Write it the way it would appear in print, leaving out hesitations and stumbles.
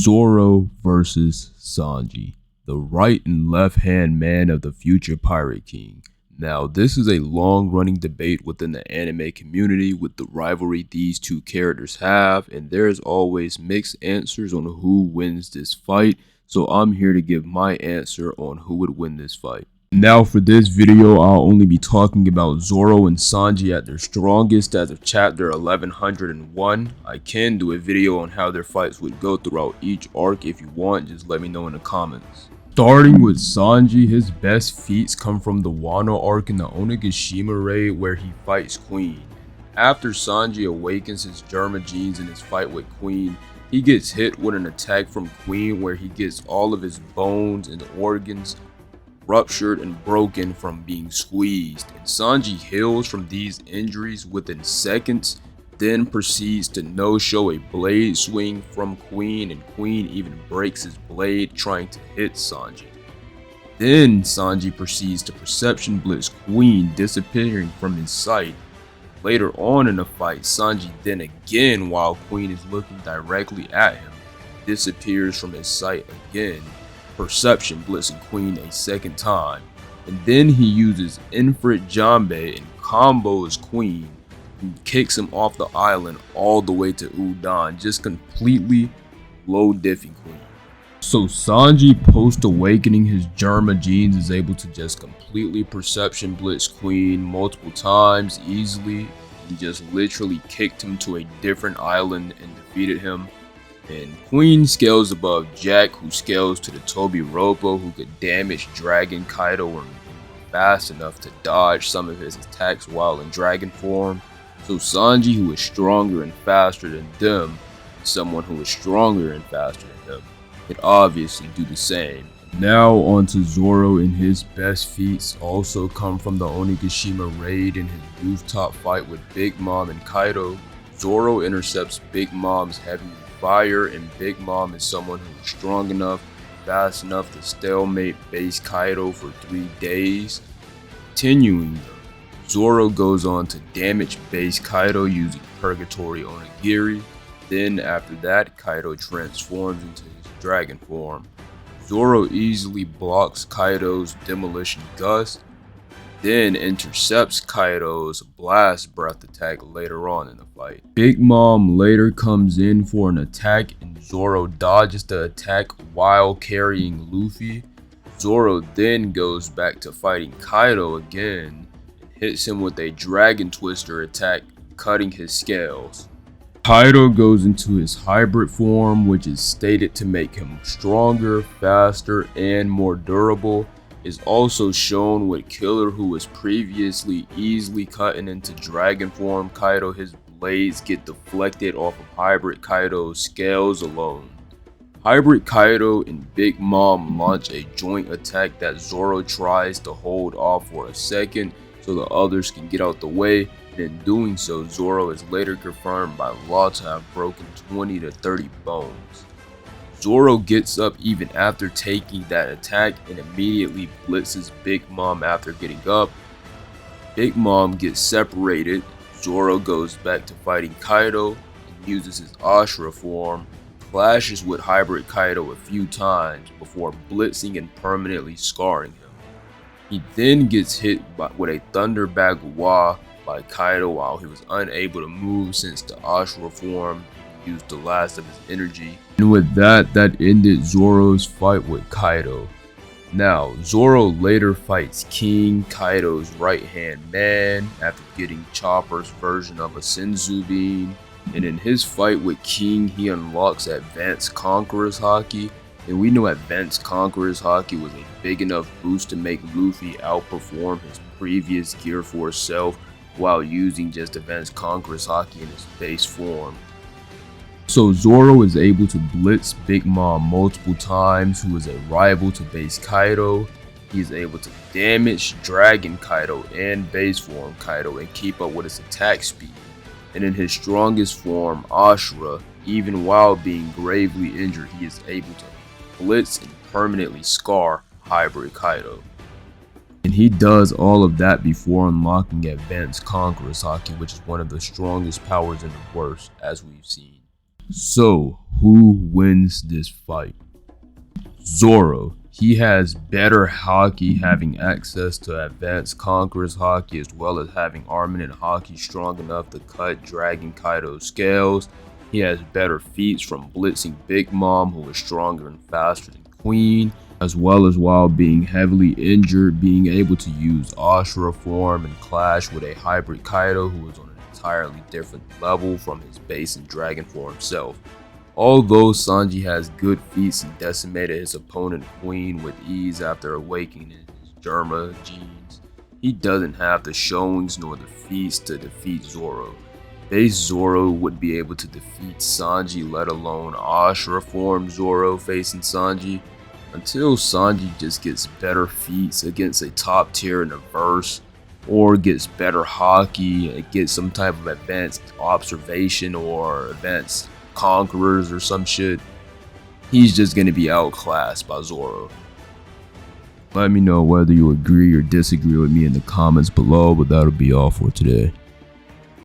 Zoro vs Sanji, the right and left hand man of the future Pirate King. Now, this is a long-running debate within the anime community with the rivalry these two characters have, and there's always mixed answers on who wins this fight, so I'm here to give my answer on who would win this fight. Now for this video, I'll only be talking about Zoro and Sanji at their strongest as of chapter 1101. I can do a video on how their fights would go throughout each arc if you want, just let me know in the comments. Starting with Sanji, his best feats come from the Wano arc in the Onigashima raid where he fights Queen. After Sanji awakens his Germa genes in his fight with Queen, he gets hit with an attack from Queen where he gets all of his bones and organs ruptured and broken from being squeezed, and Sanji heals from these injuries within seconds, then proceeds to no-show a blade swing from Queen, and Queen even breaks his blade trying to hit Sanji. Then Sanji proceeds to perception blitz Queen, disappearing from his sight. Later on in the fight, Sanji then again, while Queen is looking directly at him, disappears from his sight again, perception blitzing Queen a second time, and then he uses Infrit Jambe and combos Queen and kicks him off the island all the way to Udon, just completely low diffing Queen. So Sanji post awakening his Germa genes is able to just completely perception blitz Queen multiple times easily. He just literally kicked him to a different island and defeated him. And Queen scales above Jack, who scales to the Tobi Roppo, who could damage Dragon Kaido when fast enough to dodge some of his attacks while in dragon form. So Sanji, who is stronger and faster than them, someone who is stronger and faster than them, could obviously do the same. Now on to Zoro, and his best feats also come from the Onigashima raid and his rooftop fight with Big Mom and Kaido. Zoro intercepts Big Mom's heavy fire, and Big Mom is someone who is strong enough, fast enough to stalemate base Kaido for 3 days. Continuing, Zoro goes on to damage base Kaido using Purgatory Onigiri. Then after that, Kaido transforms into his dragon form. Zoro easily blocks Kaido's Demolition Gust, then intercepts Kaido's Blast Breath attack later on in the fight. Big Mom later comes in for an attack, and Zoro dodges the attack while carrying Luffy. Zoro then goes back to fighting Kaido again and hits him with a Dragon Twister attack, cutting his scales. Kaido goes into his hybrid form, which is stated to make him stronger, faster, and more durable. Is also shown with Killer, who was previously easily cutting into dragon form Kaido. His blades get deflected off of Hybrid Kaido's scales alone. Hybrid Kaido and Big Mom launch a joint attack that Zoro tries to hold off for a second so the others can get out the way, and in doing so, Zoro is later confirmed by Law to have broken 20 to 30 bones. Zoro gets up even after taking that attack and immediately blitzes Big Mom after getting up. Big Mom gets separated. Zoro goes back to fighting Kaido and uses his Ashura form, clashes with Hybrid Kaido a few times before blitzing and permanently scarring him. He then gets hit with a Thunder Bagua by Kaido while he was unable to move since the Ashura form used the last of his energy. And with that ended Zoro's fight with Kaido. Now, Zoro later fights King, Kaido's right-hand man, after getting Chopper's version of a Senzu Bean. And in his fight with King, he unlocks Advanced Conqueror's Haki. And we know Advanced Conqueror's Haki was a big enough boost to make Luffy outperform his previous Gear Force self while using just Advanced Conqueror's Haki in his base form. So Zoro is able to blitz Big Mom multiple times, who is a rival to base Kaido. He is able to damage Dragon Kaido and base form Kaido and keep up with his attack speed. And in his strongest form, Ashura, even while being gravely injured, he is able to blitz and permanently scar Hybrid Kaido. And he does all of that before unlocking Advanced Conqueror's Haki, which is one of the strongest powers in the verse, as we've seen. So, who wins this fight? Zoro. He has better haki, having access to advanced Conqueror's haki as well as having armament and haki strong enough to cut Dragon Kaido's scales. He has better feats from blitzing Big Mom, who is stronger and faster than Queen, as well as while being heavily injured, being able to use Ashura form and clash with a hybrid Kaido who is on an entirely different level from his base and dragon form self. Although Sanji has good feats and decimated his opponent Queen with ease after awakening his Germa genes, he doesn't have the showings nor the feats to defeat Zoro. Base Zoro would be able to defeat Sanji, let alone Ashura form Zoro facing Sanji, until Sanji just gets better feats against a top tier in the verse, or gets better haki and gets some type of advanced observation or advanced conquerors or some shit. He's just gonna be outclassed by Zoro. Let me know whether you agree or disagree with me in the comments below, but that'll be all for today.